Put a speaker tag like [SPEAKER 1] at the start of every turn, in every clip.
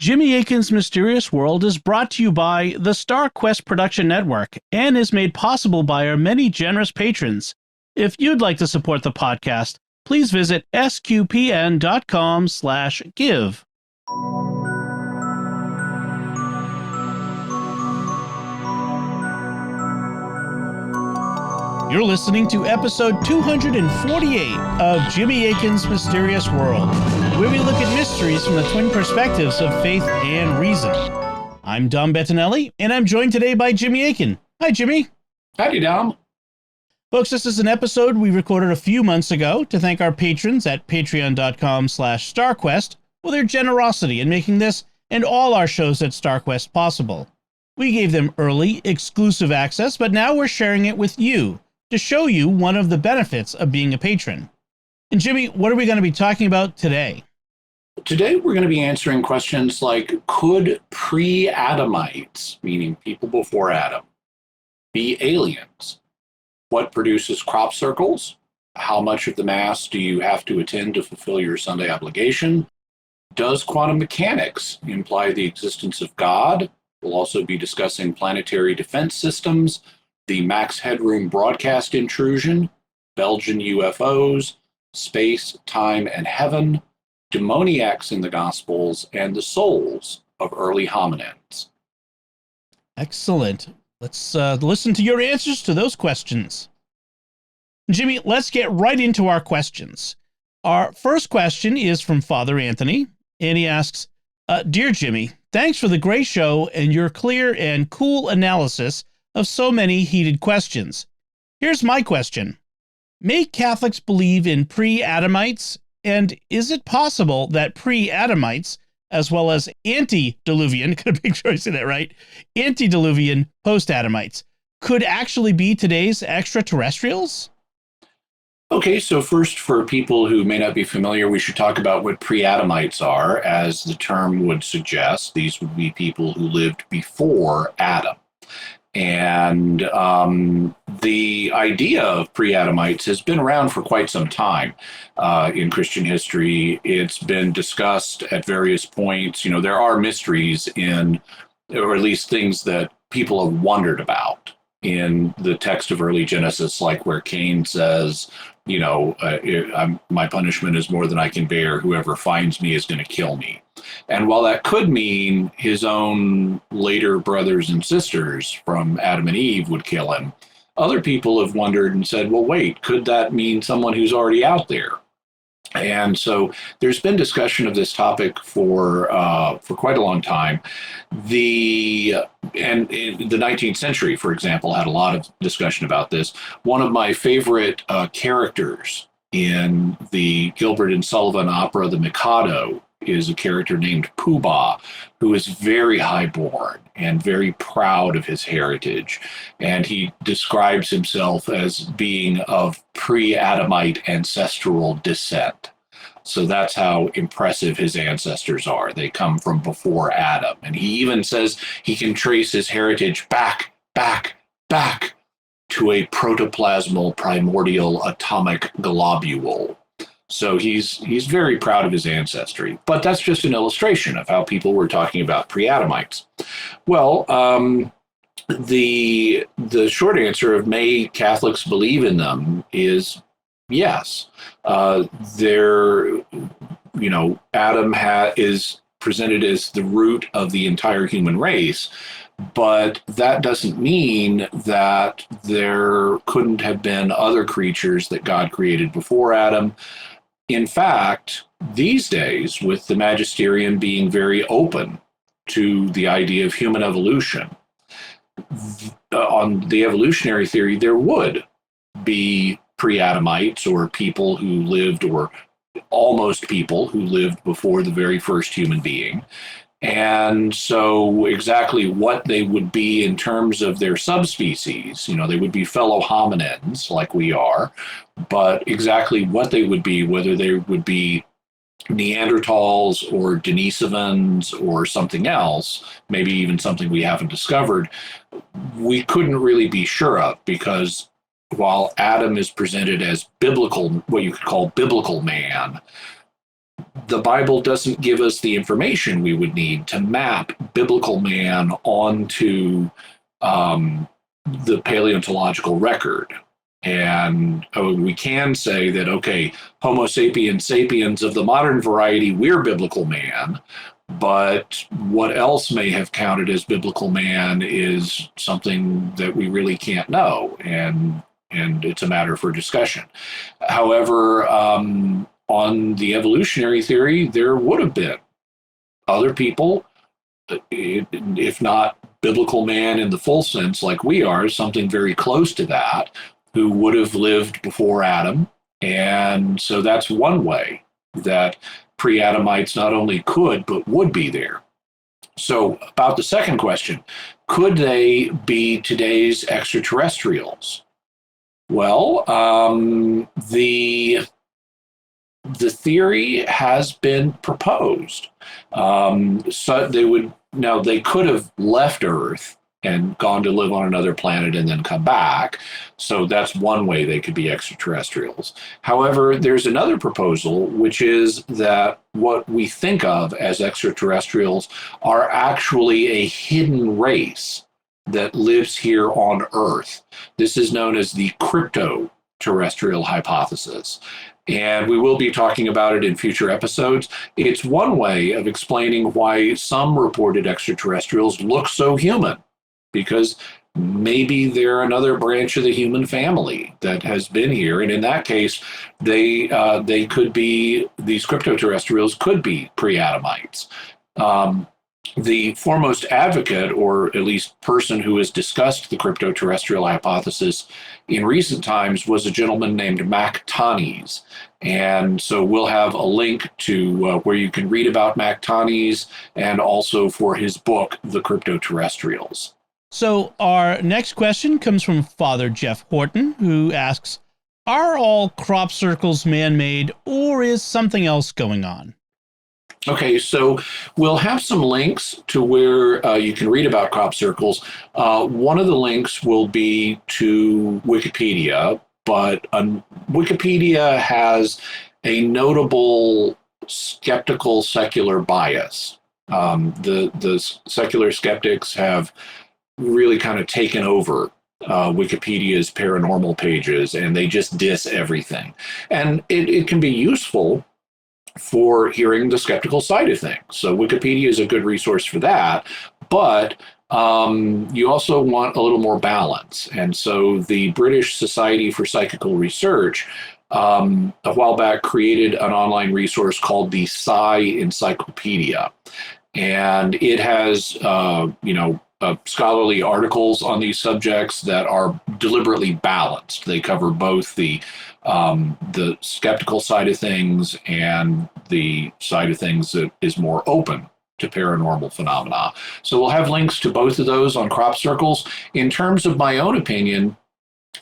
[SPEAKER 1] Jimmy Akin's Mysterious World is brought to you by the Star Quest Production Network and is made possible by our many generous patrons. If you'd like to support the podcast, please visit sqpn.com/give. You're listening to episode 248 of Jimmy Akin's Mysterious World, where we look at mysteries from the twin perspectives of faith and reason. I'm Dom Bettinelli, and I'm joined today by Jimmy Akin. Hi, Jimmy.
[SPEAKER 2] Howdy, Dom.
[SPEAKER 1] Folks, this is an episode we recorded a few months ago to thank our patrons at patreon.com/StarQuest for their generosity in making this and all our shows at StarQuest possible. We gave them early, exclusive access, but now we're sharing it with you to show you one of the benefits of being a patron. And Jimmy, what are we going to be talking about today?
[SPEAKER 2] Today, we're going to be answering questions like, could pre-Adamites, meaning people before Adam, be aliens? What produces crop circles? How much of the Mass do you have to attend to fulfill your Sunday obligation? Does quantum mechanics imply the existence of God? We'll also be discussing planetary defense systems, the Max Headroom broadcast intrusion, Belgian UFOs, space, time, and heaven, demoniacs in the Gospels, and the souls of early hominids.
[SPEAKER 1] Excellent. Let's listen to your answers to those questions. Jimmy, let's get right into our questions. Our first question is from Father Anthony, and he asks, Dear Jimmy, thanks for the great show and your clear and cool analysis of so many heated questions. Here's my question. May Catholics believe in pre-Adamites? And is it possible that pre-Adamites, as well as antediluvian, got a big choice in that, right? Antediluvian post-Adamites could actually be today's extraterrestrials?
[SPEAKER 2] Okay, so first, for people who may not be familiar, we should talk about what pre-Adamites are. As the term would suggest, these would be people who lived before Adam. And the idea of pre-Adamites has been around for quite some time in Christian history. It's been discussed at various points. You know, there are mysteries in, or at least things that people have wondered about in the text of early Genesis, like where Cain says, you know, my punishment is more than I can bear. Whoever finds me is going to kill me. And while that could mean his own later brothers and sisters from Adam and Eve would kill him, other people have wondered and said, well, wait, could that mean someone who's already out there? And so there's been discussion of this topic for quite a long time. In the 19th century, for example, had a lot of discussion about this. One of my favorite characters in the Gilbert and Sullivan opera, The Mikado, is a character named Pooh Bah, who is very highborn and very proud of his heritage. And he describes himself as being of pre-Adamite ancestral descent. So that's how impressive his ancestors are. They come from before Adam. And he even says he can trace his heritage back to a protoplasmal primordial atomic globule. So he's very proud of his ancestry. But that's just an illustration of how people were talking about pre-Adamites. Well, the short answer of may Catholics believe in them is yes. Adam is presented as the root of the entire human race, but that doesn't mean that there couldn't have been other creatures that God created before Adam. In fact, these days, with the magisterium being very open to the idea of human evolution, on the evolutionary theory, there would be pre-Adamites or people who lived, or almost people who lived before the very first human being. And so exactly what they would be in terms of their subspecies, you know, they would be fellow hominins like we are, but exactly what they would be, whether they would be Neanderthals or Denisovans or something else, maybe even something we haven't discovered, we couldn't really be sure of, because while Adam is presented as biblical, what you could call biblical man, the Bible doesn't give us the information we would need to map biblical man onto the paleontological record. And we can say that, okay, Homo sapiens sapiens of the modern variety, we're biblical man. But what else may have counted as biblical man is something that we really can't know. And it's a matter for discussion. However, on the evolutionary theory, there would have been other people, if not biblical man in the full sense, like we are, something very close to that, who would have lived before Adam. And so that's one way that pre-Adamites not only could, but would be there. So about the second question, could they be today's extraterrestrials? Well, the theory has been proposed. So they could have left Earth and gone to live on another planet and then come back. So that's one way they could be extraterrestrials. However, there's another proposal, which is that what we think of as extraterrestrials are actually a hidden race that lives here on Earth. This is known as the cryptoterrestrial hypothesis. And we will be talking about it in future episodes. It's one way of explaining why some reported extraterrestrials look so human, because maybe they're another branch of the human family that has been here. And in that case, they could be, these cryptoterrestrials could be pre-Adamites. The foremost advocate, or at least person who has discussed the cryptoterrestrial hypothesis in recent times, was a gentleman named Mac Tanis. And so we'll have a link to where you can read about Mac Tanis, and also for his book, The Cryptoterrestrials.
[SPEAKER 1] So our next question comes from Father Jeff Horton, who asks, are all crop circles man-made, or is something else going on?
[SPEAKER 2] Okay, so we'll have some links to where you can read about crop circles. One of the links will be to Wikipedia, but Wikipedia has a notable skeptical secular bias. The secular skeptics have really kind of taken over Wikipedia's paranormal pages, and they just diss everything. And it can be useful for hearing the skeptical side of things. So Wikipedia is a good resource for that, but you also want a little more balance. And so the British Society for Psychical Research a while back created an online resource called the Psi Encyclopedia. And it has, scholarly articles on these subjects that are deliberately balanced. They cover both the skeptical side of things and the side of things that is more open to paranormal phenomena. So we'll have links to both of those on crop circles. In terms of my own opinion,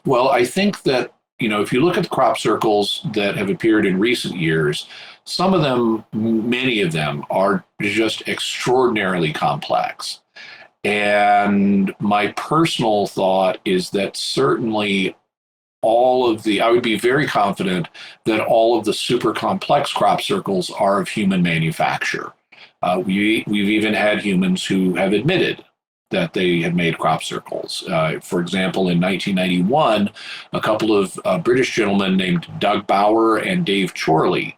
[SPEAKER 2] well, I think that, if you look at the crop circles that have appeared in recent years, some of them, many of them, are just extraordinarily complex. And my personal thought is that certainly I would be very confident that all of the super complex crop circles are of human manufacture. We've even had humans who have admitted that they had made crop circles. For example, in 1991, a couple of British gentlemen named Doug Bauer and Dave Chorley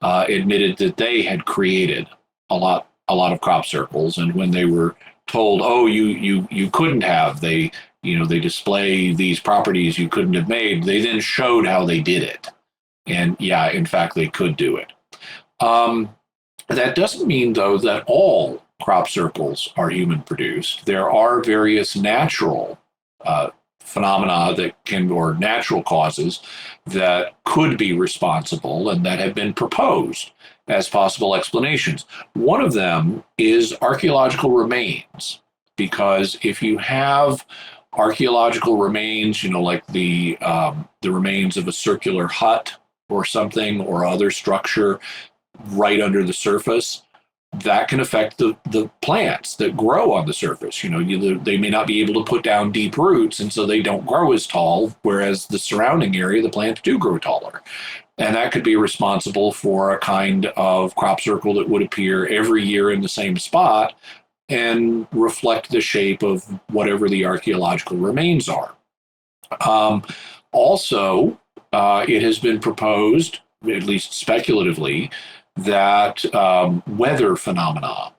[SPEAKER 2] admitted that they had created a lot of crop circles. And when they were told, oh, you couldn't have, they display these properties you couldn't have made, they then showed how they did it. And yeah, in fact, they could do it. That doesn't mean, though, that all crop circles are human produced. There are various natural phenomena or natural causes that could be responsible and that have been proposed as possible explanations. One of them is archaeological remains, because if you have archaeological remains, like the remains of a circular hut or something or other structure right under the surface, that can affect the plants that grow on the surface. They may not be able to put down deep roots, and so they don't grow as tall, whereas the surrounding area, the plants do grow taller. And that could be responsible for a kind of crop circle that would appear every year in the same spot and reflect the shape of whatever the archaeological remains are. Also, it has been proposed, at least speculatively, that weather phenomena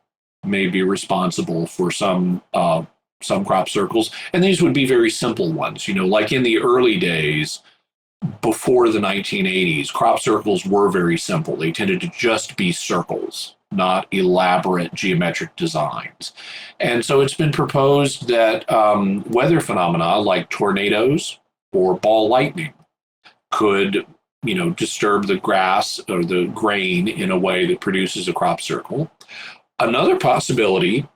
[SPEAKER 2] may be responsible for some crop circles, and these would be very simple ones. Like in the early days, before the 1980s, crop circles were very simple. They tended to just be circles, not elaborate geometric designs. And so it's been proposed that weather phenomena like tornadoes or ball lightning could, disturb the grass or the grain in a way that produces a crop circle. Another possibility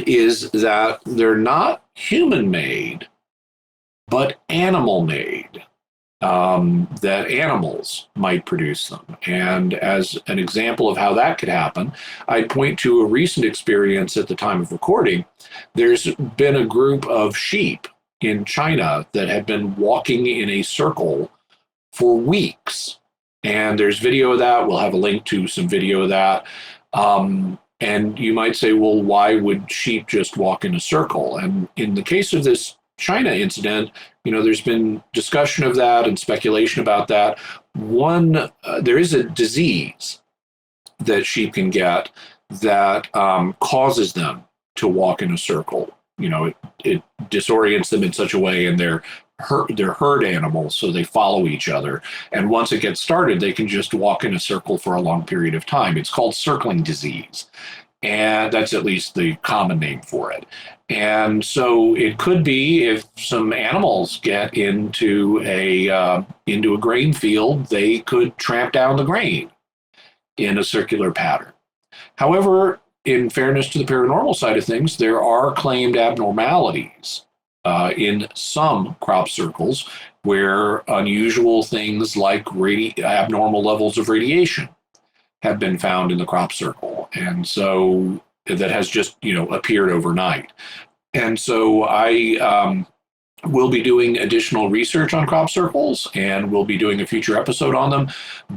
[SPEAKER 2] is that they're not human-made, but animal-made, that animals might produce them. And as an example of how that could happen, I'd point to a recent experience at the time of recording. There's been a group of sheep in China that have been walking in a circle for weeks. And there's video of that. We'll have a link to some video of that. And you might say, well, why would sheep just walk in a circle? And in the case of this China incident, there's been discussion of that and speculation about that. There is a disease that sheep can get that causes them to walk in a circle. It disorients them in such a way, and they're herd animals, so they follow each other. And once it gets started, they can just walk in a circle for a long period of time. It's called circling disease. And that's at least the common name for it. And so it could be if some animals get into a grain field, they could tramp down the grain in a circular pattern. However, in fairness to the paranormal side of things, there are claimed abnormalities in some crop circles where unusual things like abnormal levels of radiation have been found in the crop circle. And so that has just, appeared overnight. And so I will be doing additional research on crop circles, and we'll be doing a future episode on them.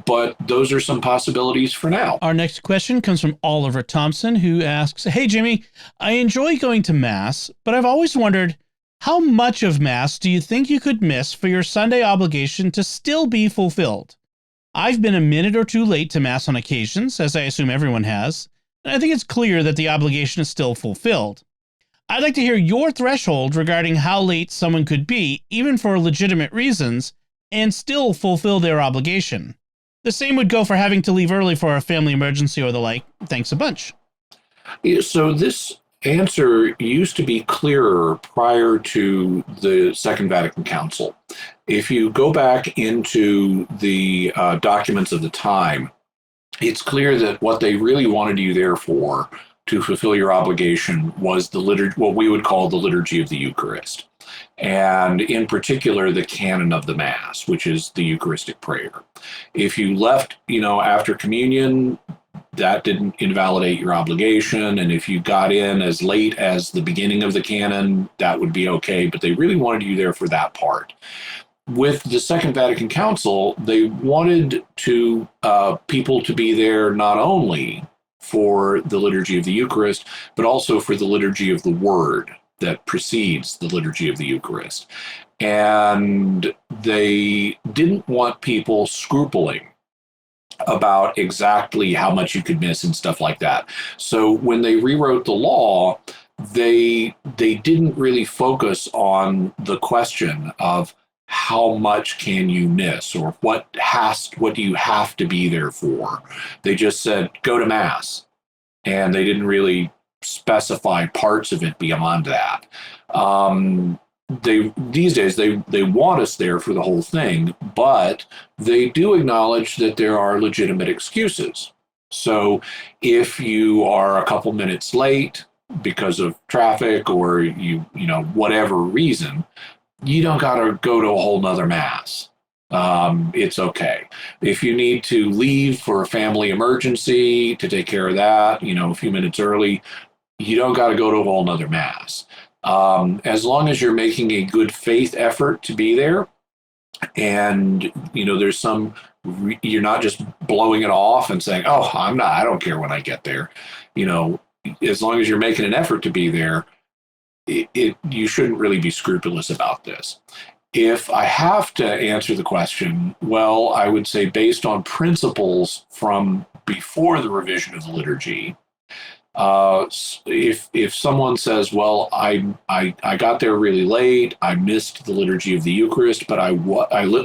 [SPEAKER 2] But those are some possibilities for now.
[SPEAKER 1] Our next question comes from Oliver Thompson, who asks, "Hey, Jimmy, I enjoy going to Mass, but I've always wondered, how much of Mass do you think you could miss for your Sunday obligation to still be fulfilled? I've been a minute or two late to Mass on occasions, as I assume everyone has, and I think it's clear that the obligation is still fulfilled. I'd like to hear your threshold regarding how late someone could be, even for legitimate reasons, and still fulfill their obligation. The same would go for having to leave early for a family emergency or the like. Thanks a bunch."
[SPEAKER 2] So this answer used to be clearer prior to the Second Vatican Council. If you go back into the documents of the time, it's clear that what they really wanted you there for, to fulfill your obligation, was the liturgy, what we would call the liturgy of the Eucharist. And in particular, the canon of the Mass, which is the Eucharistic prayer. If you left, after communion, that didn't invalidate your obligation. And if you got in as late as the beginning of the canon, that would be okay. But they really wanted you there for that part. With the Second Vatican Council, they wanted people to be there not only for the liturgy of the Eucharist, but also for the liturgy of the Word that precedes the liturgy of the Eucharist. And they didn't want people scrupling about exactly how much you could miss and stuff like that. So when they rewrote the law, they didn't really focus on the question of how much can you miss, or what do you have to be there for. They just said, go to Mass. And they didn't really specify parts of it beyond that. These days they want us there for the whole thing, but they do acknowledge that there are legitimate excuses. So if you are a couple minutes late because of traffic, or whatever reason, you don't got to go to a whole nother Mass. It's okay. If you need to leave for a family emergency to take care of that, a few minutes early, you don't got to go to a whole nother mass. As long as you're making a good faith effort to be there, and there's you're not just blowing it off and saying, "Oh, I don't care when I get there." You know, as long as you're making an effort to be there, you shouldn't really be scrupulous about this. If I have to answer the question, well, I would say based on principles from before the revision of the liturgy, if someone says, well, I got there really late, I missed the liturgy of the Eucharist, but I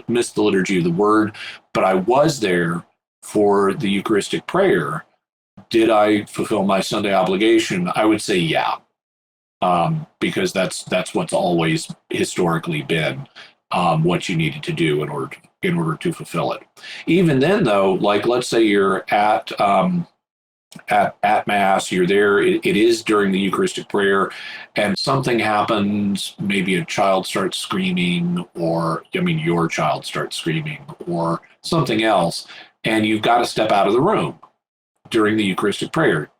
[SPEAKER 2] missed the liturgy of the Word, but I was there for the Eucharistic prayer, did I fulfill my Sunday obligation? I would say yeah, because that's what's always historically been what you needed to do in order to fulfill it. Even then, though, like let's say you're at mass, you're there, it is during the Eucharistic prayer, and something happens, maybe a child starts screaming, or your child starts screaming, or something else, and you've got to step out of the room during the Eucharistic prayer.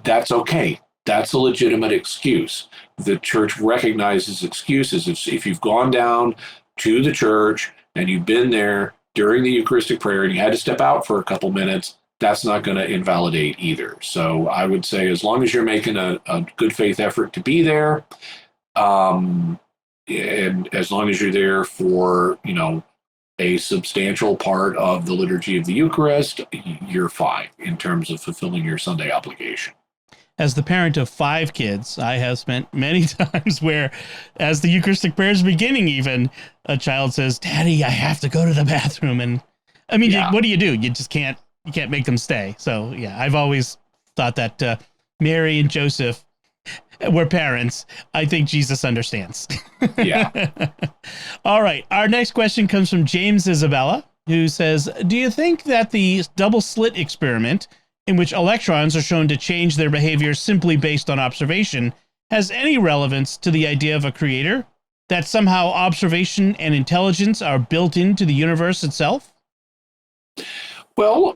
[SPEAKER 2] That's okay. That's a legitimate excuse. The church recognizes excuses. If you've gone down to the church and you've been there during the Eucharistic prayer and you had to step out for a couple minutes, that's not going to invalidate either. So I would say as long as you're making a good faith effort to be there, and as long as you're there for, a substantial part of the liturgy of the Eucharist, you're fine in terms of fulfilling your Sunday obligation.
[SPEAKER 1] As the parent of 5 kids, I have spent many times where, as the Eucharistic prayer is beginning, even a child says, "Daddy, I have to go to the bathroom." And
[SPEAKER 2] Yeah.
[SPEAKER 1] what do? You just can't make them stay. So yeah, I've always thought that Mary and Joseph were parents. I think Jesus understands.
[SPEAKER 2] Yeah.
[SPEAKER 1] All right. Our next question comes from James Isabella, who says, do you think that the double slit experiment, in which electrons are shown to change their behavior simply based on observation, has any relevance to the idea of a creator? That somehow observation and intelligence are built into the universe itself?
[SPEAKER 2] Well,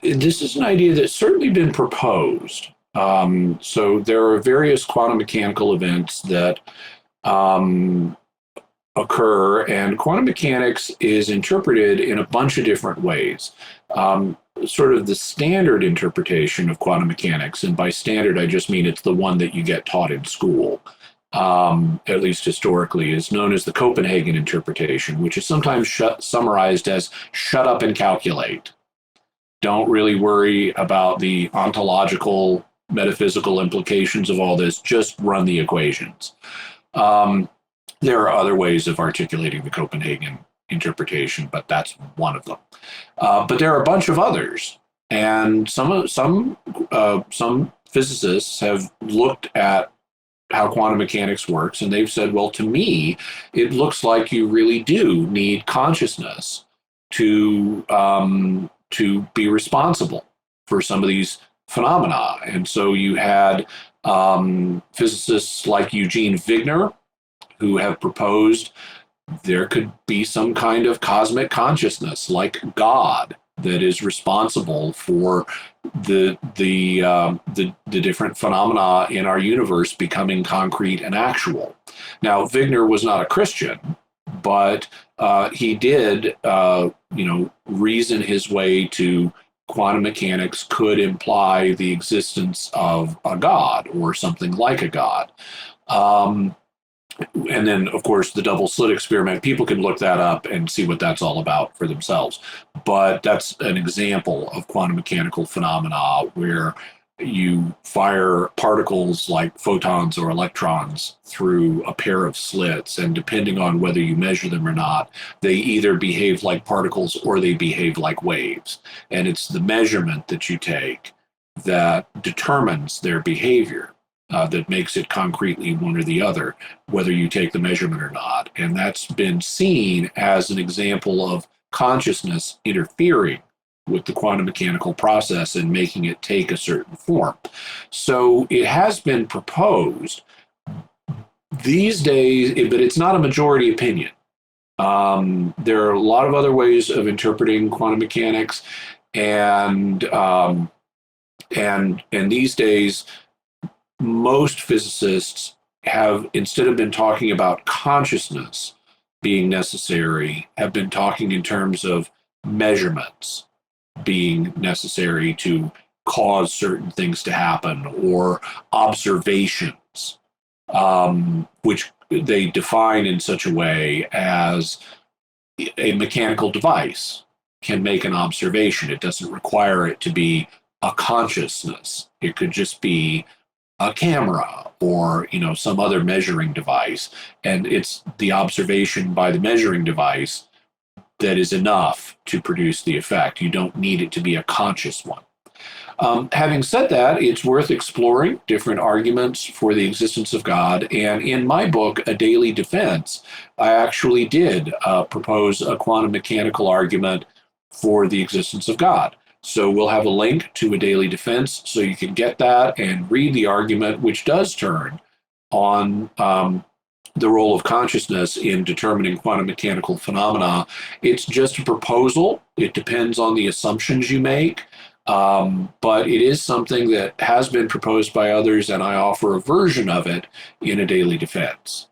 [SPEAKER 2] this is an idea that's certainly been proposed. So there are various quantum mechanical events that occur, and quantum mechanics is interpreted in a bunch of different ways. Sort of the standard interpretation of quantum mechanics, and by standard I just mean it's the one that you get taught in school, at least historically, is known as the Copenhagen interpretation, which is sometimes summarized as shut up and calculate. Don't really worry about the ontological, metaphysical implications of all this, just run the equations. There are other ways of articulating the Copenhagen interpretation, but that's one of them. But there are a bunch of others, and some physicists have looked at how quantum mechanics works, and they've said, well, to me, it looks like you really do need consciousness to be responsible for some of these phenomena. And so you had physicists like Eugene Wigner, who have proposed there could be some kind of cosmic consciousness, like God, that is responsible for the different phenomena in our universe becoming concrete and actual. Now, Wigner was not a Christian, but he did, reason his way to quantum mechanics could imply the existence of a God or something like a God. And then, of course, the double slit experiment, people can look that up and see what that's all about for themselves. But that's an example of quantum mechanical phenomena where you fire particles like photons or electrons through a pair of slits, and depending on whether you measure them or not, they either behave like particles or they behave like waves. And it's the measurement that you take that determines their behavior. That makes it concretely one or the other, whether you take the measurement or not. And that's been seen as an example of consciousness interfering with the quantum mechanical process and making it take a certain form. So it has been proposed these days, but it's not a majority opinion. There are a lot of other ways of interpreting quantum mechanics, and these days, most physicists have, instead of been talking about consciousness being necessary, have been talking in terms of measurements being necessary to cause certain things to happen, or observations, which they define in such a way as a mechanical device can make an observation. It doesn't require it to be a consciousness. It could just be a camera, or some other measuring device, and it's the observation by the measuring device that is enough to produce the effect. You don't need it to be a conscious one. Having said that, it's worth exploring different arguments for the existence of God. And in my book, A Daily Defense, I actually did propose a quantum mechanical argument for the existence of God. So we'll have a link to A Daily Defense so you can get that and read the argument, which does turn on the role of consciousness in determining quantum mechanical phenomena. It's just a proposal. It depends on the assumptions you make. But it is something that has been proposed by others, and I offer a version of it in A Daily Defense.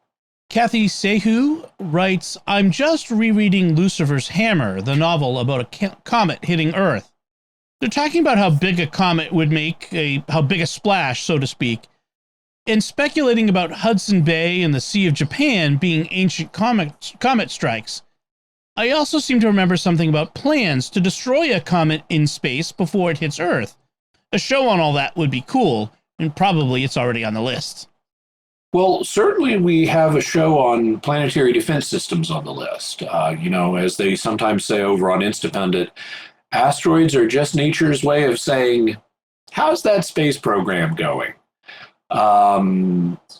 [SPEAKER 1] Kathy Sehu writes, I'm just rereading Lucifer's Hammer, the novel about a comet hitting Earth. They're talking about how big a comet would make, how big a splash, so to speak, and speculating about Hudson Bay and the Sea of Japan being ancient comet strikes. I also seem to remember something about plans to destroy a comet in space before it hits Earth. A show on all that would be cool, and probably it's already on the list.
[SPEAKER 2] Well, certainly we have a show on planetary defense systems on the list. As they sometimes say over on Instapundit, asteroids are just nature's way of saying, how's that space program going?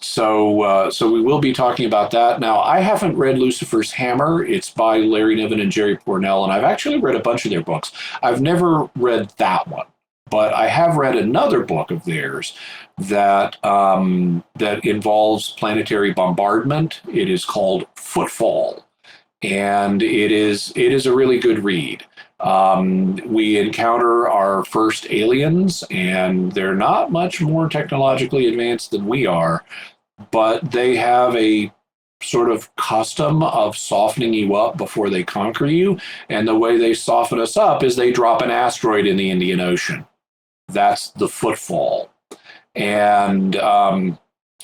[SPEAKER 2] So we will be talking about that. Now, I haven't read Lucifer's Hammer. It's by Larry Niven and Jerry Pournelle, and I've actually read a bunch of their books. I've never read that one, but I have read another book of theirs that that involves planetary bombardment. It is called Footfall, and it is a really good read. We encounter our first aliens, and they're not much more technologically advanced than we are, but they have a sort of custom of softening you up before they conquer you. And the way they soften us up is they drop an asteroid in the Indian Ocean. That's the Footfall. And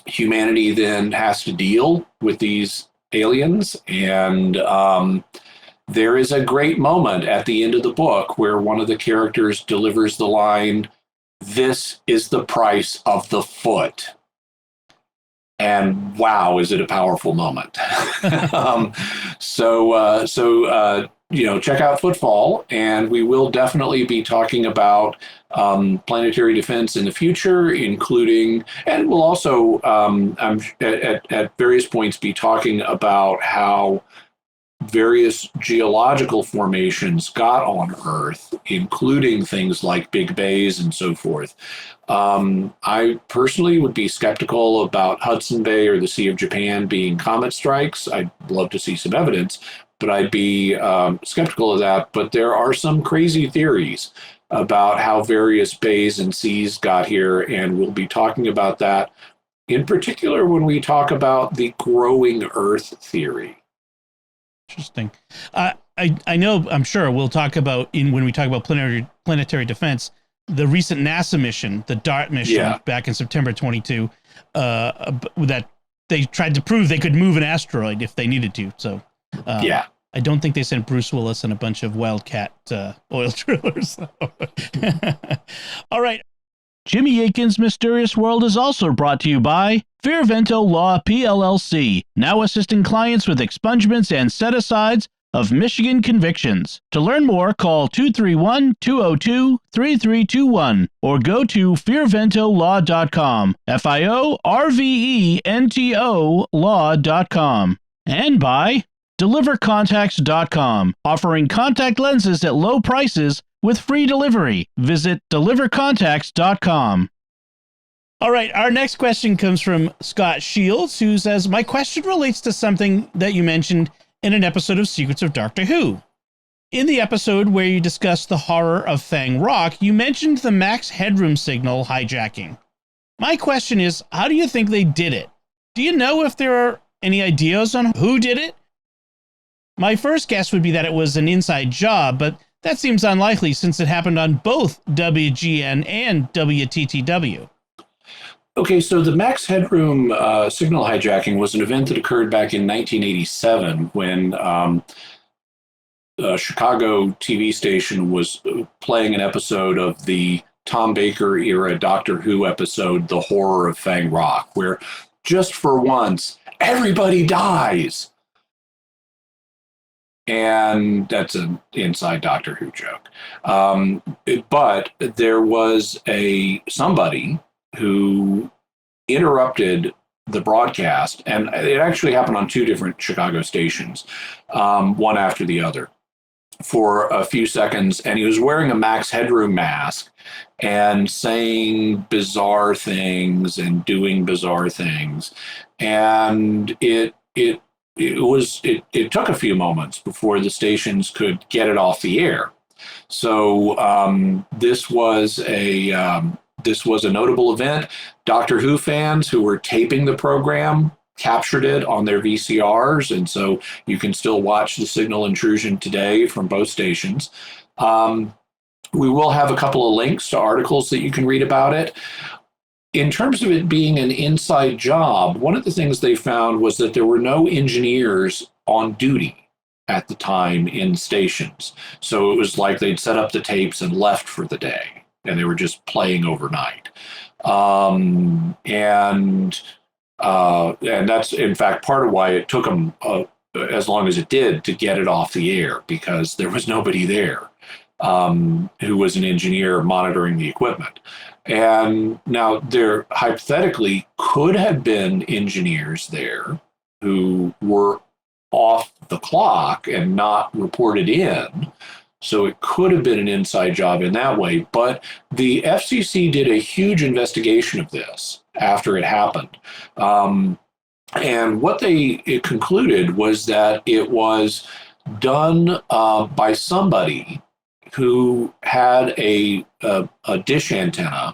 [SPEAKER 2] humanity then has to deal with these aliens, and there is a great moment at the end of the book where one of the characters delivers the line, "This is the price of the foot." And wow, is it a powerful moment. Check out Footfall, and we will definitely be talking about planetary defense in the future, including, and we'll also at various points be talking about how various geological formations got on Earth, including things like big bays and so forth. I personally would be skeptical about Hudson Bay or the Sea of Japan being comet strikes. I'd love to see some evidence, but I'd be skeptical of that. But there are some crazy theories about how various bays and seas got here, and we'll be talking about that in particular when we talk about the growing Earth theory.
[SPEAKER 1] Interesting. I know, I'm sure we'll talk about when we talk about planetary defense, the recent NASA mission, the DART mission back in September 22, that they tried to prove they could move an asteroid if they needed to. So I don't think they sent Bruce Willis and a bunch of Wildcat oil drillers. All right. Jimmy Akin's Mysterious World is also brought to you by Fearvento Law PLLC, now assisting clients with expungements and set-asides of Michigan convictions. To learn more, call 231-202-3321 or go to fearventolaw.com, FIORVENTO law.com. And by DeliverContacts.com, offering contact lenses at low prices with free delivery. Visit DeliverContacts.com. All right, our next question comes from Scott Shields, who says, my question relates to something that you mentioned in an episode of Secrets of Doctor Who. In the episode where you discussed the horror of Fang Rock, you mentioned the max headroom signal hijacking. My question is, how do you think they did it? Do you know if there are any ideas on who did it? My first guess would be that it was an inside job, but that seems unlikely since it happened on both WGN and WTTW.
[SPEAKER 2] Okay, so the max headroom signal hijacking was an event that occurred back in 1987 when a Chicago TV station was playing an episode of the Tom Baker era Doctor Who episode, The Horror of Fang Rock, where just for once, everybody dies. And that's an inside Doctor Who joke. But there was somebody who interrupted the broadcast, and it actually happened on two different Chicago stations, one after the other, for a few seconds. And he was wearing a Max Headroom mask and saying bizarre things and doing bizarre things. And it took a few moments before the stations could get it off the air. So this was a notable event. Doctor Who fans who were taping the program captured it on their VCRs, and so you can still watch the signal intrusion today from both stations. We will have a couple of links to articles that you can read about it. In terms of it being an inside job, one of the things they found was that there were no engineers on duty at the time in stations. So it was like they'd set up the tapes and left for the day, and they were just playing overnight. And that's, in fact, part of why it took them as long as it did to get it off the air, because there was nobody there who was an engineer monitoring the equipment. And now there hypothetically could have been engineers there who were off the clock and not reported in. So it could have been an inside job in that way. But the FCC did a huge investigation of this after it happened. And what it concluded was that it was done by somebody who had a dish antenna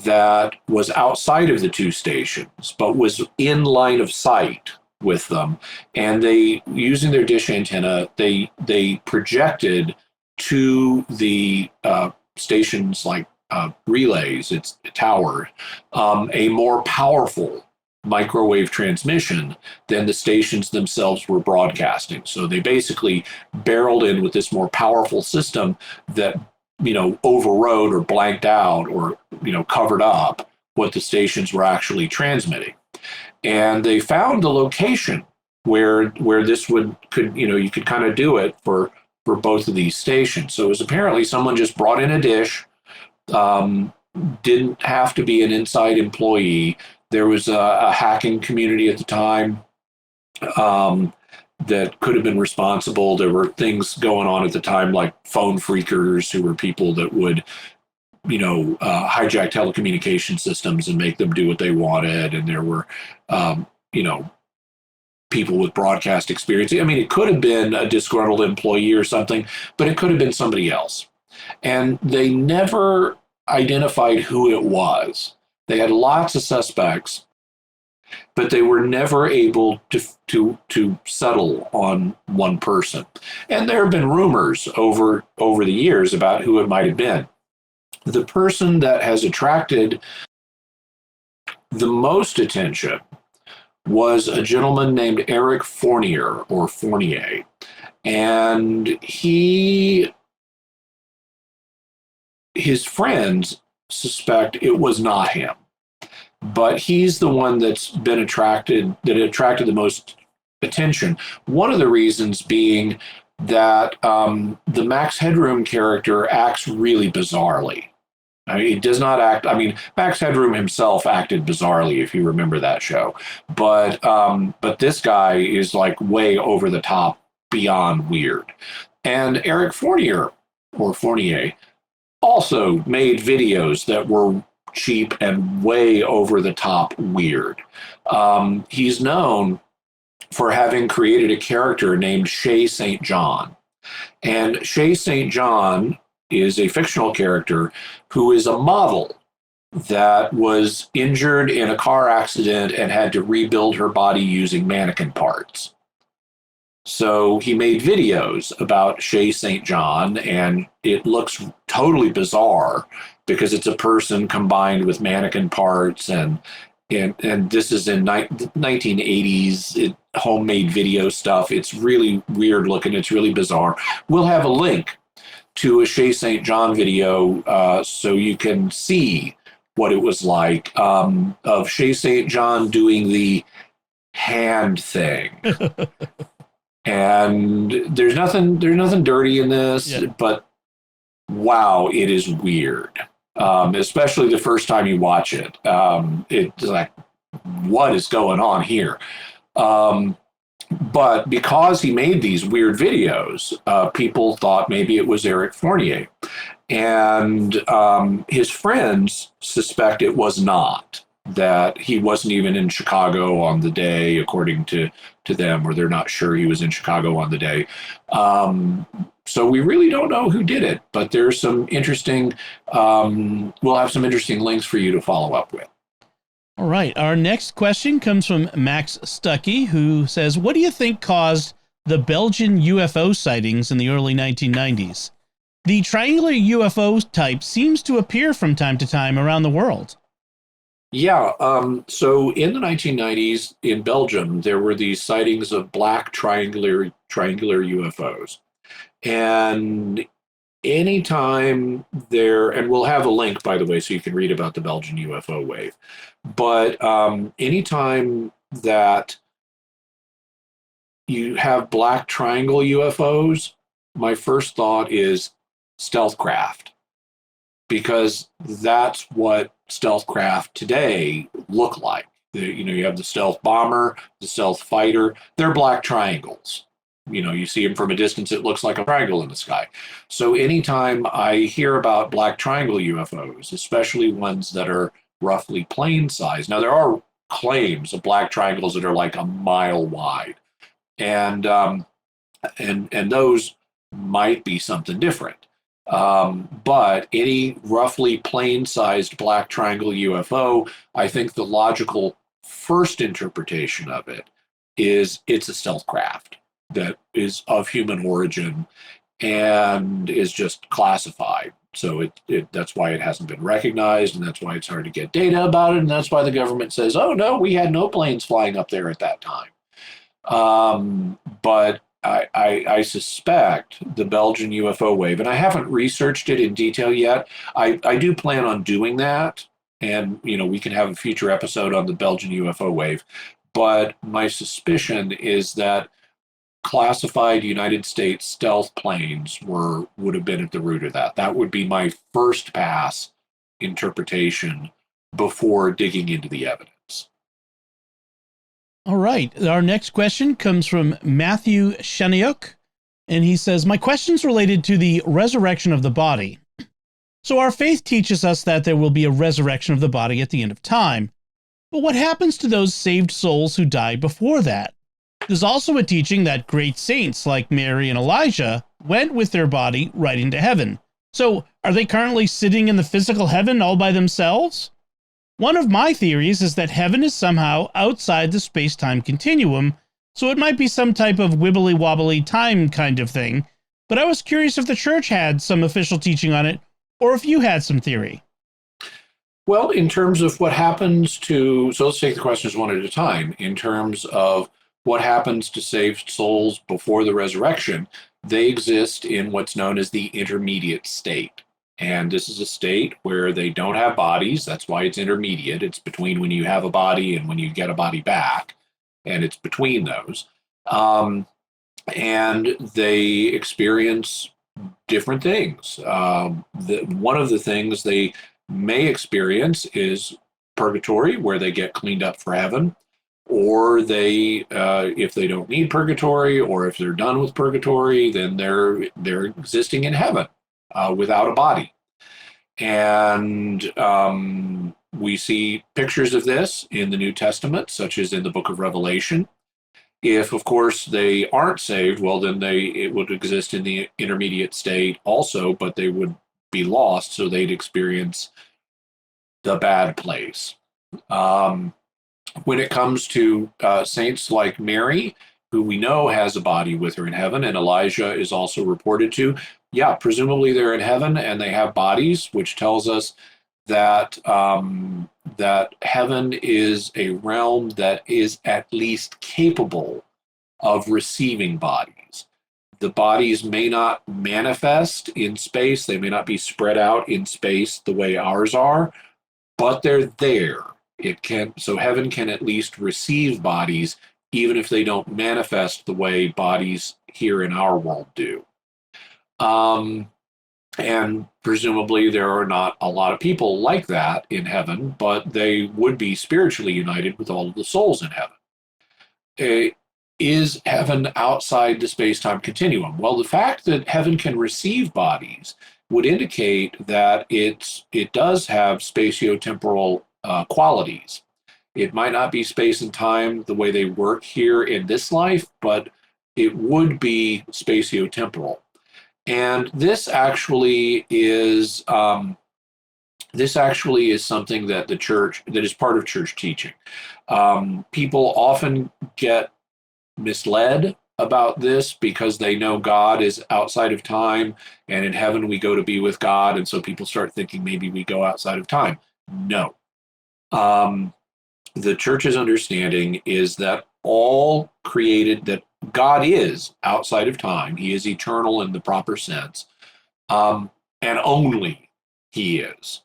[SPEAKER 2] that was outside of the two stations, but was in line of sight with them. And they, using their dish antenna, they projected to the stations like relays, it's a tower, a more powerful microwave transmission than the stations themselves were broadcasting. So they basically barreled in with this more powerful system that, overrode or blanked out or, covered up what the stations were actually transmitting. And they found the location where this you could kind of do it for both of these stations. So it was apparently someone just brought in a dish, didn't have to be an inside employee. There was a hacking community at the time that could have been responsible. There were things going on at the time like phone freakers who were people that would, hijack telecommunication systems and make them do what they wanted. And there were, people with broadcast experience. I mean, it could have been a disgruntled employee or something, but it could have been somebody else. And they never identified who it was. They had lots of suspects, but they were never able to settle on one person. And there have been rumors over the years about who it might have been. The person that has attracted the most attention was a gentleman named Eric Fournier, or Fournier. And his friends suspect it was not him, but he's the one that attracted the most attention. One of the reasons being that the Max Headroom character acts really bizarrely. I mean, he does not act. I mean, Max Headroom himself acted bizarrely, if you remember that show. But this guy is like way over the top, beyond weird. And Eric Fournier, or Fournier, also made videos that were cheap and way over the top weird. He's known for having created a character named Shay St. John. And Shay St. John is a fictional character who is a model that was injured in a car accident and had to rebuild her body using mannequin parts. So he made videos about Shay St. John, and it looks totally bizarre because it's a person combined with mannequin parts, and this is in 1980s homemade video stuff. It's really weird looking. It's really bizarre. We'll have a link to a Shay St. John video so you can see what it was like of Shay St. John doing the hand thing. And there's nothing dirty in this, yeah. But wow, it is weird. Especially the first time you watch it. It's like, what is going on here? But because he made these weird videos, people thought maybe it was Eric Fournier. And his friends suspect it was not, that he wasn't even in Chicago on the day, according to them, or they're not sure he was in Chicago on the day. So we really don't know who did it, but there's some interesting, we'll have some interesting links for you to follow up with.
[SPEAKER 1] All right. Our next question comes from Max Stuckey, who says, what do you think caused the Belgian UFO sightings in the early 1990s? The triangular UFO type seems to appear from time to time around the world.
[SPEAKER 2] Yeah. So in the 1990s in Belgium, there were these sightings of black triangular UFOs. And anytime there, and we'll have a link, by the way, so you can read about the Belgian UFO wave. But anytime that you have black triangle UFOs, my first thought is stealth craft, because that's what stealth craft today look like. You have the stealth bomber, the stealth fighter. They're black triangles. You see them from a distance, it looks like a triangle in the sky. So anytime I hear about black triangle UFOs, especially ones that are roughly plane size. Now, there are claims of black triangles that are like a mile wide. And those might be something different. But any roughly plane-sized black triangle UFO, I think the logical first interpretation of it is it's a stealth craft that is of human origin and is just classified. So that's why it hasn't been recognized, and that's why it's hard to get data about it, and that's why the government says, oh, no, we had no planes flying up there at that time. But I suspect the Belgian UFO wave, and I haven't researched it in detail yet. I do plan on doing that, and we can have a future episode on the Belgian UFO wave. But my suspicion is that classified United States stealth planes would have been at the root of that. That would be my first pass interpretation before digging into the evidence.
[SPEAKER 1] All right. Our next question comes from Matthew Shaniuk, and he says, my question's related to the resurrection of the body. So our faith teaches us that there will be a resurrection of the body at the end of time. But what happens to those saved souls who died before that? There's also a teaching that great saints like Mary and Elijah went with their body right into heaven. So are they currently sitting in the physical heaven all by themselves? One of my theories is that heaven is somehow outside the space-time continuum, so it might be some type of wibbly-wobbly time kind of thing, but I was curious if the church had some official teaching on it, or if you had some theory.
[SPEAKER 2] Well, in terms of what happens to, so let's take the questions one at a time. In terms of what happens to saved souls before the resurrection, they exist in what's known as the intermediate state. And this is a state where they don't have bodies. That's why it's intermediate. It's between when you have a body and when you get a body back. And it's between those. And they experience different things. One of the things they may experience is purgatory, where they get cleaned up for heaven. Or they, if they don't need purgatory, or if they're done with purgatory, then they're existing in heaven without a body. And we see pictures of this in the New Testament, such as in the book of Revelation. If, of course, they aren't saved, well, then it would exist in the intermediate state also, but they would be lost, so they'd experience the bad place. Um, when it comes to saints like Mary, who we know has a body with her in heaven, and Elijah is also reported to, yeah, presumably they're in heaven and they have bodies, which tells us that that heaven is a realm that is at least capable of receiving bodies. The bodies may not manifest in space, they may not be spread out in space the way ours are, but they're there. It can so heaven can at least receive bodies, even if they don't manifest the way bodies here in our world do. Um, and presumably there are not a lot of people like that in heaven, but they would be spiritually united with all of the souls in heaven. Is heaven outside the space-time continuum? Well, the fact that heaven can receive bodies would indicate that it does have spatiotemporal qualities. It might not be space and time the way they work here in this life, but it would be spatiotemporal. And this actually is something that the church that is part of church teaching. People often get misled about this because they know God is outside of time, and in heaven we go to be with God, and so people start thinking maybe we go outside of time. No. The church's understanding is that that God is outside of time. He is eternal in the proper sense, and only He is.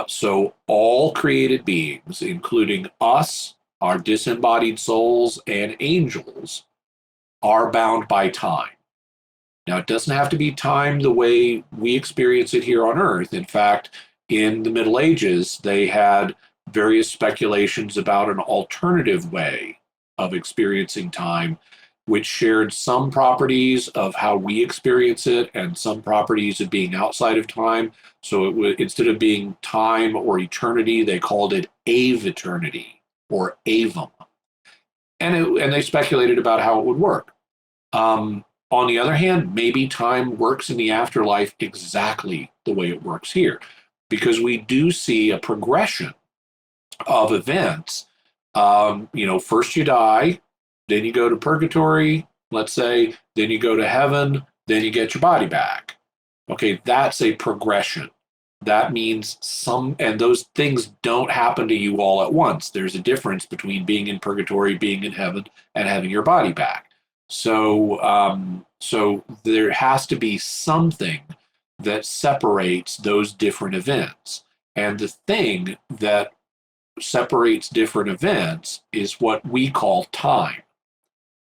[SPEAKER 2] So all created beings, including us, our disembodied souls, and angels, are bound by time. Now, it doesn't have to be time the way we experience it here on Earth. In fact, in the Middle Ages, they had various speculations about an alternative way of experiencing time, which shared some properties of how we experience it and some properties of being outside of time. So instead of being time or eternity, they called it aveternity or avum. And they speculated about how it would work. On the other hand, maybe time works in the afterlife exactly the way it works here, because we do see a progression of events. First you die, then you go to purgatory, let's say, then you go to heaven, then you get your body back. Okay, that's a progression. That means and those things don't happen to you all at once. There's a difference between being in purgatory, being in heaven, and having your body back. So there has to be something that separates those different events. And the thing that separates different events is what we call time.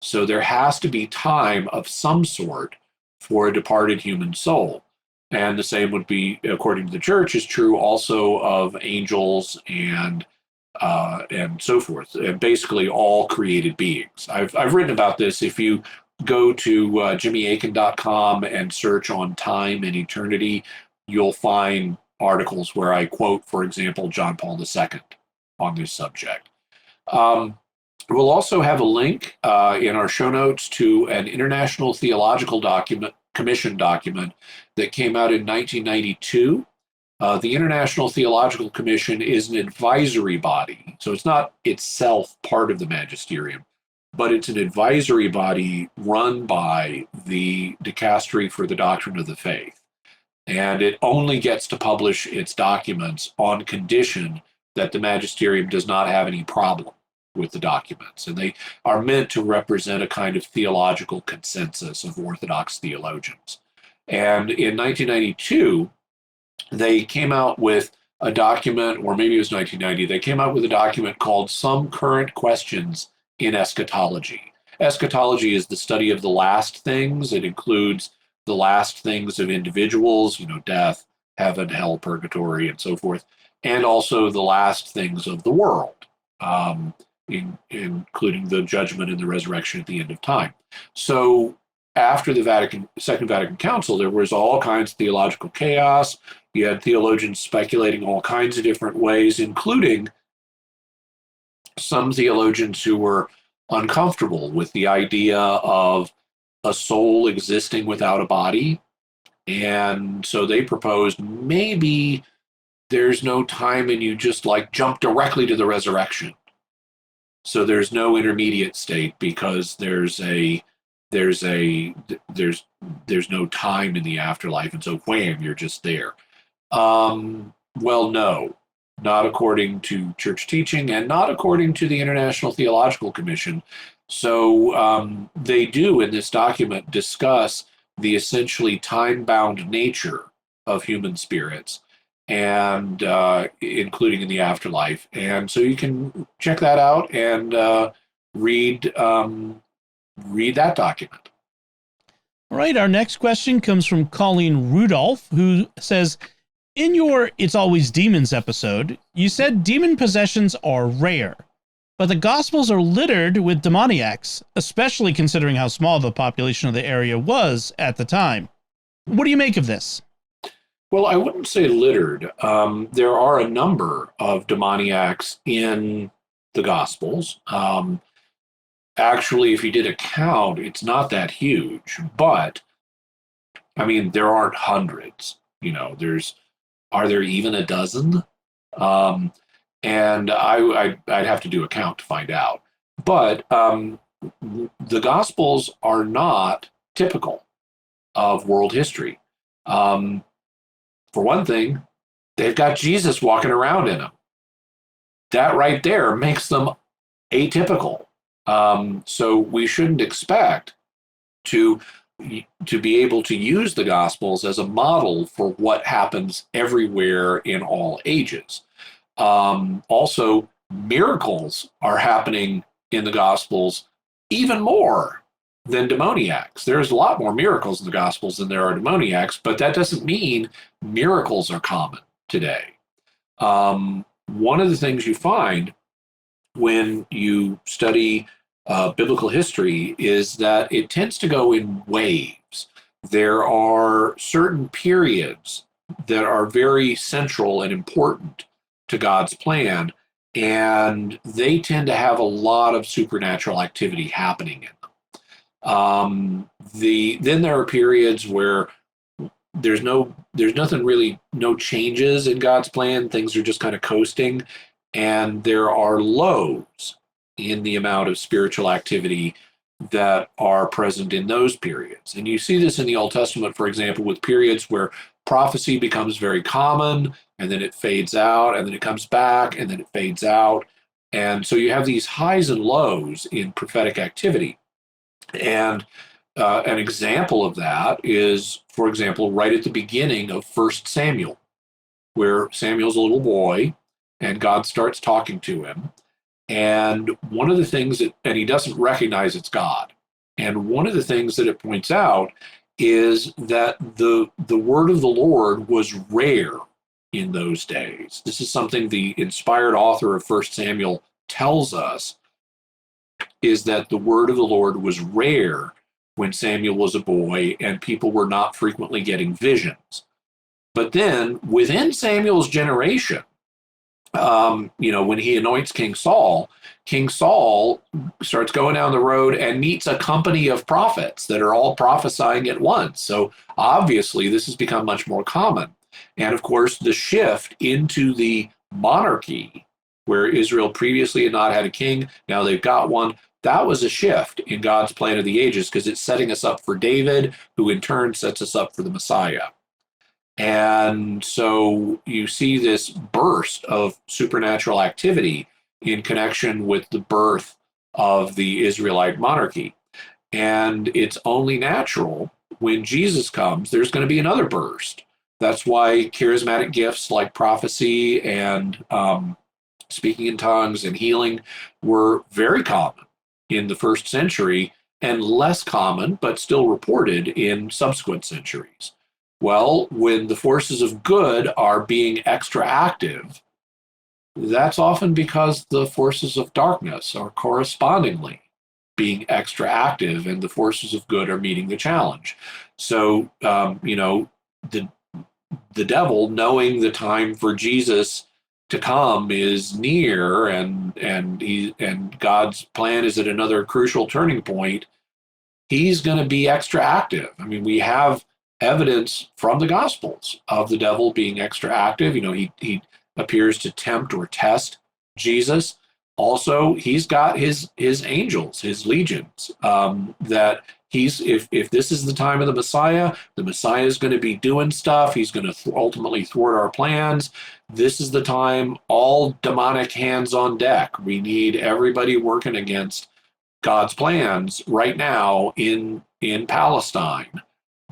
[SPEAKER 2] So there has to be time of some sort for a departed human soul. And the same would be, according to the church, is true also of angels and so forth, and basically all created beings. I've written about this. If you go to jimmyakin.com and search on time and eternity, you'll find articles where I quote, for example, John Paul II on this subject. We'll also have a link in our show notes to an International Theological Commission document that came out in 1992. The International Theological Commission is an advisory body, so it's not itself part of the magisterium, but it's an advisory body run by the Dicastery for the Doctrine of the Faith. And it only gets to publish its documents on condition that the magisterium does not have any problem with the documents. And they are meant to represent a kind of theological consensus of Orthodox theologians. And in 1992, they came out with a document, or maybe it was 1990, they came out with a document called Some Current Questions in Eschatology. Eschatology is the study of the last things. It includes the last things of individuals, death, heaven, hell, purgatory, and so forth, and also the last things of the world, including the judgment and the resurrection at the end of time. So after the Second Vatican Council, there was all kinds of theological chaos. You had theologians speculating all kinds of different ways, including some theologians who were uncomfortable with the idea of a soul existing without a body. And so they proposed maybe there's no time and you just like jump directly to the resurrection. So there's no intermediate state because there's no time in the afterlife, and so wham, you're just there. Well, no, not according to church teaching and not according to the International Theological Commission. So they do in this document discuss the essentially time-bound nature of human spirits, and including in the afterlife. And so you can check that out and read that document.
[SPEAKER 1] All right, our next question comes from Colleen Rudolph, who says, in your It's Always Demons episode, you said demon possessions are rare, but the Gospels are littered with demoniacs, especially considering how small the population of the area was at the time. What do you make of this?
[SPEAKER 2] Well, I wouldn't say littered. There are a number of demoniacs in the Gospels. Actually, if you did a count, it's not that huge, but I mean, there aren't hundreds. Are there even a dozen? And I'd have to do a count to find out. But the Gospels are not typical of world history. For one thing, they've got Jesus walking around in them. That right there makes them atypical. So we shouldn't expect to be able to use the Gospels as a model for what happens everywhere in all ages. Also, miracles are happening in the Gospels even more than demoniacs. There's a lot more miracles in the Gospels than there are demoniacs, but that doesn't mean miracles are common today. One of the things you find when you study biblical history is that it tends to go in waves. There are certain periods that are very central and important to God's plan, and they tend to have a lot of supernatural activity happening in them. Then there are periods where there's nothing really, no changes in God's plan. Things are just kind of coasting, and there are lows in the amount of spiritual activity that are present in those periods. And you see this in the Old Testament, for example, with periods where prophecy becomes very common, and then it fades out, and then it comes back, and then it fades out. And so you have these highs and lows in prophetic activity. And an example of that is, for example, right at the beginning of 1 Samuel, where Samuel's a little boy, and God starts talking to him. And one of the things and he doesn't recognize it's God. And one of the things that it points out is that the word of the Lord was rare in those days. This is something the inspired author of 1 Samuel tells us, is that the word of the Lord was rare when Samuel was a boy, and people were not frequently getting visions. But then within Samuel's generation, when he anoints King Saul starts going down the road and meets a company of prophets that are all prophesying at once. So obviously this has become much more common. And of course, the shift into the monarchy, where Israel previously had not had a king, now they've got one. That was a shift in God's plan of the ages, because it's setting us up for David, who in turn sets us up for the Messiah. And so you see this burst of supernatural activity in connection with the birth of the Israelite monarchy. And it's only natural when Jesus comes, there's going to be another burst. That's why charismatic gifts like prophecy and speaking in tongues and healing were very common in the first century, and less common, but still reported in subsequent centuries. Well, when the forces of good are being extra active, that's often because the forces of darkness are correspondingly being extra active, and the forces of good are meeting the challenge. So, the devil, knowing the time for Jesus to come is near, and God's plan is at another crucial turning point, he's going to be extra active. I mean, we have evidence from the Gospels of the devil being extra active. You know, he appears to tempt or test Jesus. Also, he's got his angels, his legions, that he's, if this is the time of the Messiah is going to be doing stuff. He's going to ultimately thwart our plans. This is the time, all demonic hands on deck. We need everybody working against God's plans right now in Palestine,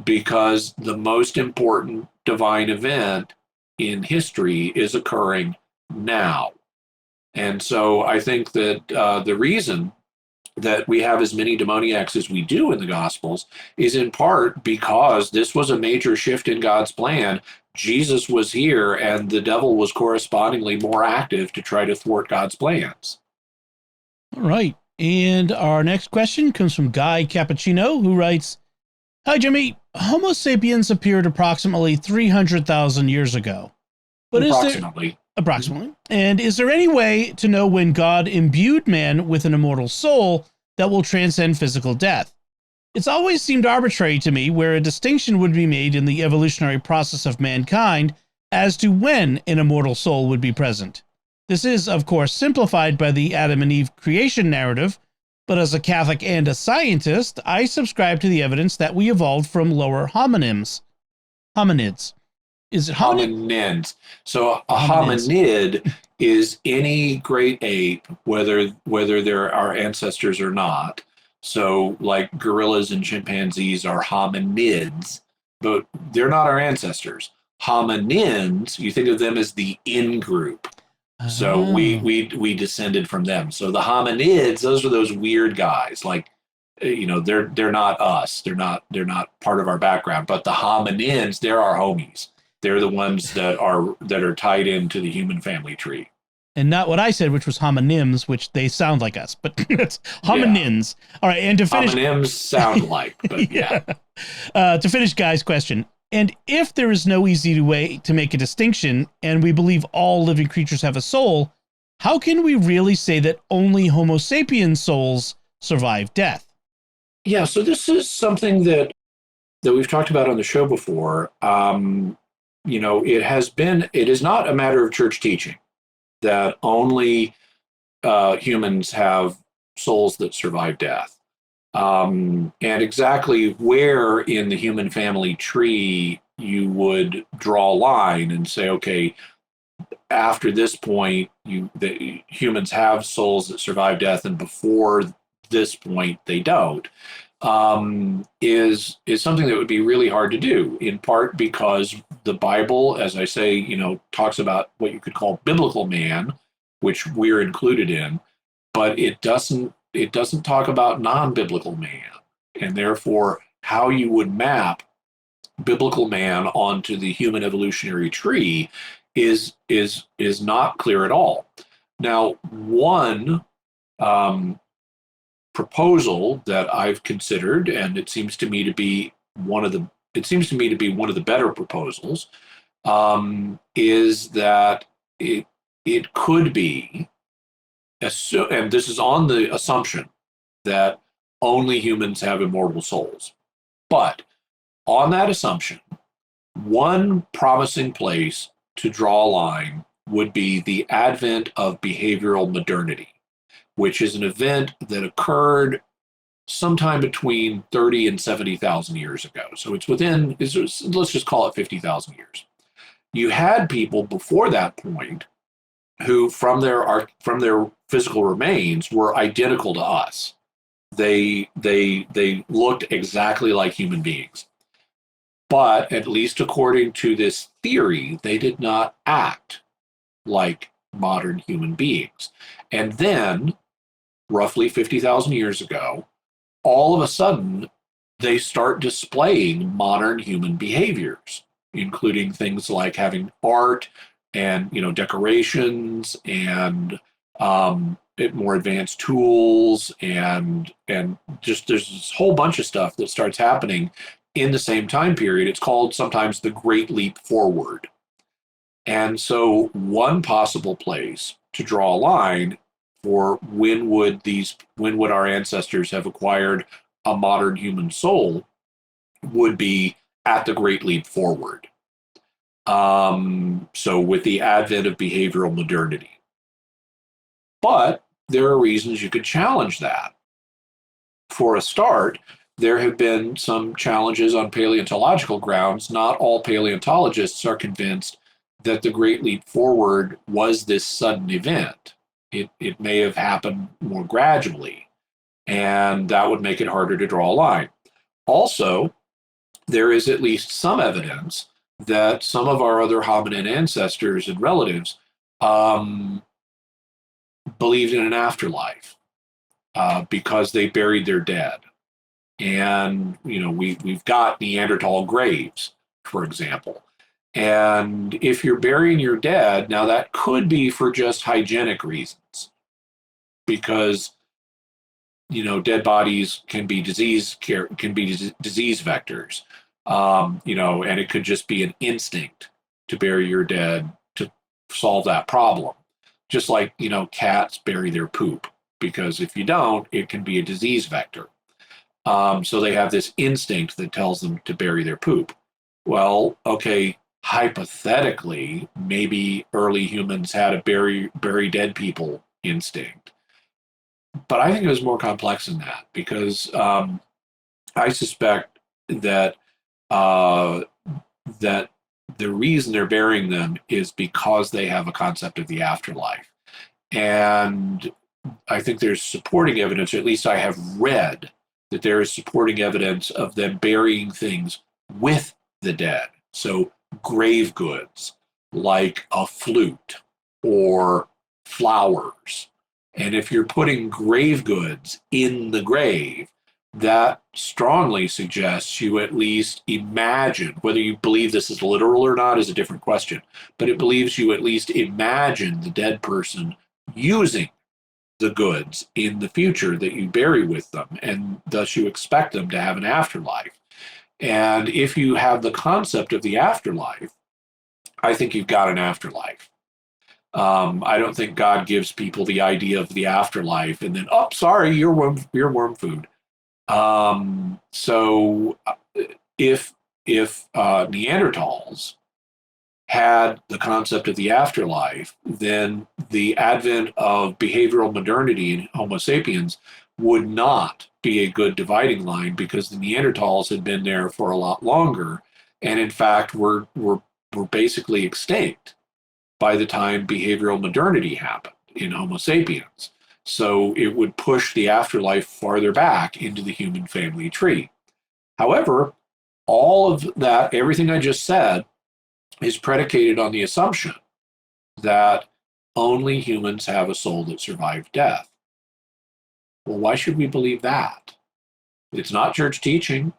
[SPEAKER 2] because the most important divine event in history is occurring now. And so I think that the reason that we have as many demoniacs as we do in the Gospels is in part because this was a major shift in God's plan. Jesus was here, and the devil was correspondingly more active to try to thwart God's plans.
[SPEAKER 1] All right. And our next question comes from Guy Cappuccino, who writes, "Hi, Jimmy. Homo sapiens appeared approximately 300,000 years ago. But
[SPEAKER 2] Approximately.
[SPEAKER 1] Approximately. And is there any way to know when God imbued man with an immortal soul that will transcend physical death? It's always seemed arbitrary to me where a distinction would be made in the evolutionary process of mankind as to when an immortal soul would be present. This is, of course, simplified by the Adam and Eve creation narrative, but as a Catholic and a scientist, I subscribe to the evidence that we evolved from lower hominids. Is it
[SPEAKER 2] Hominids? So a hominid is any great ape, whether they're our ancestors or not. So like gorillas and chimpanzees are hominids, but they're not our ancestors. Hominins, you think of them as the in group. So we descended from them. So the hominids, those are those weird guys. Like, you know, they're not us. They're not part of our background. But the hominins, they're our homies. They're the ones that are tied into the human family tree.
[SPEAKER 1] And not what I said, which was homonyms, which they sound like us, but it's hominins. Yeah. All right, and to finish,
[SPEAKER 2] homonyms sound like, but yeah.
[SPEAKER 1] To finish, Guy's question. And if there is no easy way to make a distinction, and we believe all living creatures have a soul, how can we really say that only Homo sapien souls survive death?
[SPEAKER 2] Yeah, so this is something that we've talked about on the show before. You know, it is not a matter of church teaching that only humans have souls that survive death. And exactly where in the human family tree you would draw a line and say, okay, after this point, the humans have souls that survive death, and before this point, they don't, is something that would be really hard to do, in part because the Bible, as I say, you know, talks about what you could call biblical man, which we're included in, but it doesn't talk about non-biblical man. And therefore, how you would map biblical man onto the human evolutionary tree is not clear at all. Now, one proposal that I've considered, and it seems to me to be one of the better proposals, is that it could be, and this is on the assumption that only humans have immortal souls. But on that assumption, one promising place to draw a line would be the advent of behavioral modernity, which is an event that occurred sometime between 30 and 70,000 years ago. So it's let's just call it 50,000 years. You had people before that point who, from their physical remains, were identical to us. They looked exactly like human beings. But at least according to this theory, they did not act like modern human beings. And then, roughly 50,000 years ago, all of a sudden, they start displaying modern human behaviors, including things like having art and, you know, decorations and more advanced tools, and just there's this whole bunch of stuff that starts happening in the same time period. It's called sometimes the Great Leap Forward. And so one possible place to draw a line for when would our ancestors have acquired a modern human soul would be at the Great Leap Forward. So with the advent of behavioral modernity. But there are reasons you could challenge that. For a start, there have been some challenges on paleontological grounds. Not all paleontologists are convinced that the Great Leap Forward was this sudden event. It may have happened more gradually, and that would make it harder to draw a line. Also, there is at least some evidence that some of our other hominin ancestors and relatives believed in an afterlife because they buried their dead. And, we've got Neanderthal graves, for example. And if you're burying your dead, now that could be for just hygienic reasons, because dead bodies can be disease vectors, and it could just be an instinct to bury your dead to solve that problem. Just like cats bury their poop, because if you don't, it can be a disease vector. So they have this instinct that tells them to bury their poop. Well, okay, hypothetically, maybe early humans had a bury dead people instinct. But I think it was more complex than that, because I suspect that that the reason they're burying them is because they have a concept of the afterlife. And I think there's supporting evidence, or at least I have read that there is supporting evidence of them burying things with the dead. So grave goods like a flute or flowers. And if you're putting grave goods in the grave, that strongly suggests you at least imagine, whether you believe this is literal or not is a different question, but it believes you at least imagine the dead person using the goods in the future that you bury with them, and thus you expect them to have an afterlife. And if you have the concept of the afterlife, I think you've got an afterlife. I don't think God gives people the idea of the afterlife and then, oh, sorry, you're worm food. So if Neanderthals had the concept of the afterlife, then the advent of behavioral modernity in Homo sapiens would not be a good dividing line, because the Neanderthals had been there for a lot longer, and in fact were basically extinct by the time behavioral modernity happened in Homo sapiens. So it would push the afterlife farther back into the human family tree. However, all of that, everything I just said, is predicated on the assumption that only humans have a soul that survived death. Well, why should we believe that? It's not church teaching.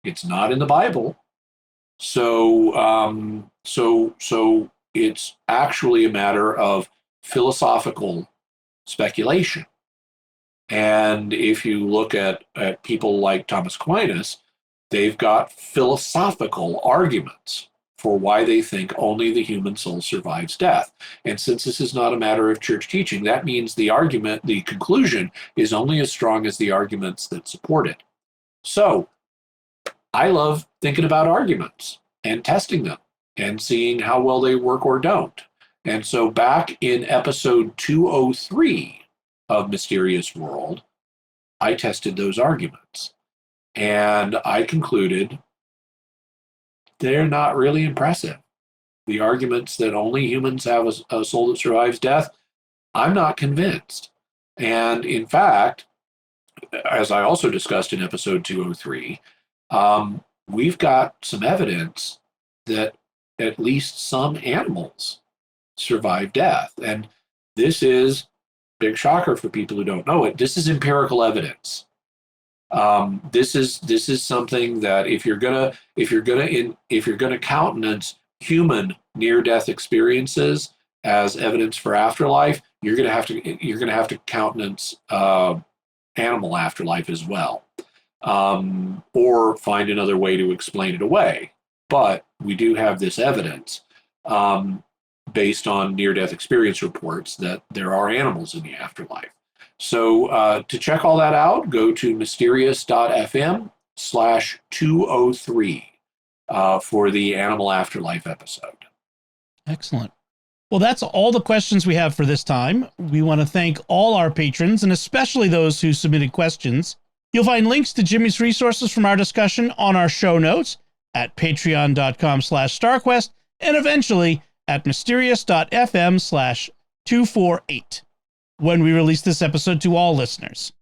[SPEAKER 2] It's not in the Bible. So it's actually a matter of philosophical speculation. And if you look at people like Thomas Aquinas, they've got philosophical arguments for why they think only the human soul survives death. And since this is not a matter of church teaching, that means the conclusion is only as strong as the arguments that support it. So I love thinking about arguments and testing them and seeing how well they work or don't. And so back in episode 203 of Mysterious World, I tested those arguments. And I concluded they're not really impressive. The arguments that only humans have a soul that survives death, I'm not convinced. And in fact, as I also discussed in episode 203, we've got some evidence that at least some animals survive death. And this is, big shocker for people who don't know it, this is empirical evidence. This is something that if you're gonna countenance human near-death experiences as evidence for afterlife, you're gonna have to countenance animal afterlife as well, or find another way to explain it away. But we do have this evidence. based on near-death experience reports that there are animals in the afterlife. So to check all that out, go to mysterious.fm/203 for the Animal Afterlife episode.
[SPEAKER 1] Excellent. Well, that's all the questions we have for this time. We want to thank all our patrons, and especially those who submitted questions. You'll find links to Jimmy's resources from our discussion on our show notes at patreon.com/StarQuest and eventually at mysterious.fm/248 when we release this episode to all listeners.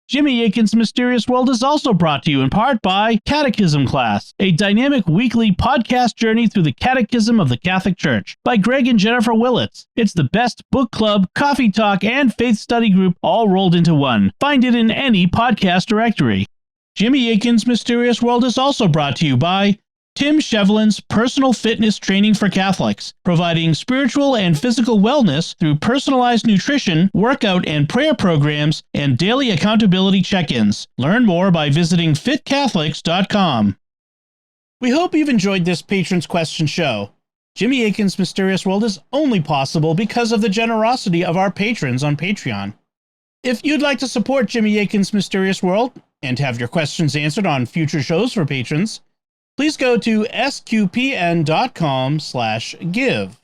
[SPEAKER 1] Jimmy Akin's Mysterious World is also brought to you in part by Catechism Class, a dynamic weekly podcast journey through the Catechism of the Catholic Church by Greg and Jennifer Willits. It's the best book club, coffee talk, and faith study group all rolled into one. Find it in any podcast directory. Jimmy Akin's Mysterious World is also brought to you by Tim Shevlin's Personal Fitness Training for Catholics, providing spiritual and physical wellness through personalized nutrition, workout and prayer programs, and daily accountability check-ins. Learn more by visiting fitcatholics.com. We hope you've enjoyed this Patrons Question show. Jimmy Akin's Mysterious World is only possible because of the generosity of our patrons on Patreon. If you'd like to support Jimmy Akin's Mysterious World and have your questions answered on future shows for patrons, please go to sqpn.com/give.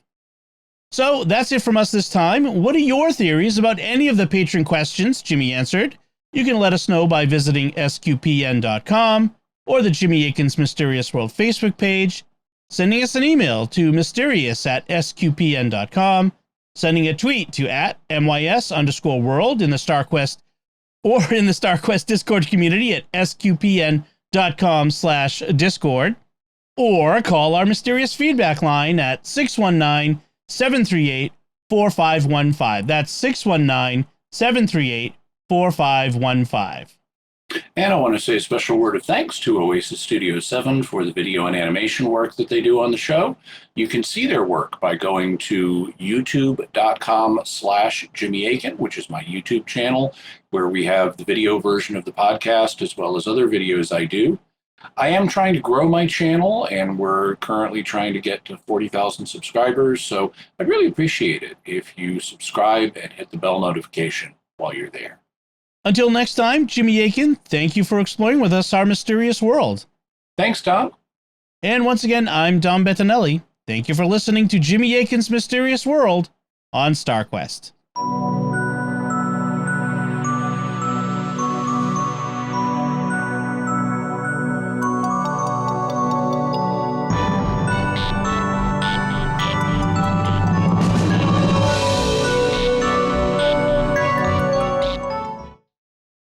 [SPEAKER 1] So that's it from us this time. What are your theories about any of the patron questions Jimmy answered? You can let us know by visiting sqpn.com or the Jimmy Akin's Mysterious World Facebook page, sending us an email to mysterious@sqpn.com, sending a tweet to @mys_world in the StarQuest or in the StarQuest Discord community at sqpn.com/discord, or call our mysterious feedback line at 619-738-4515. That's 619-738-4515.
[SPEAKER 2] And I want to say a special word of thanks to Oasis Studio 7 for the video and animation work that they do on the show. You can see their work by going to youtube.com/Jimmy Akin, which is my YouTube channel, where we have the video version of the podcast as well as other videos I do. I am trying to grow my channel, and we're currently trying to get to 40,000 subscribers, so I'd really appreciate it if you subscribe and hit the bell notification while you're there.
[SPEAKER 1] Until next time, Jimmy Akin, thank you for exploring with us our mysterious world.
[SPEAKER 2] Thanks, Tom.
[SPEAKER 1] And once again, I'm Dom Bettinelli. Thank you for listening to Jimmy Akin's Mysterious World on StarQuest.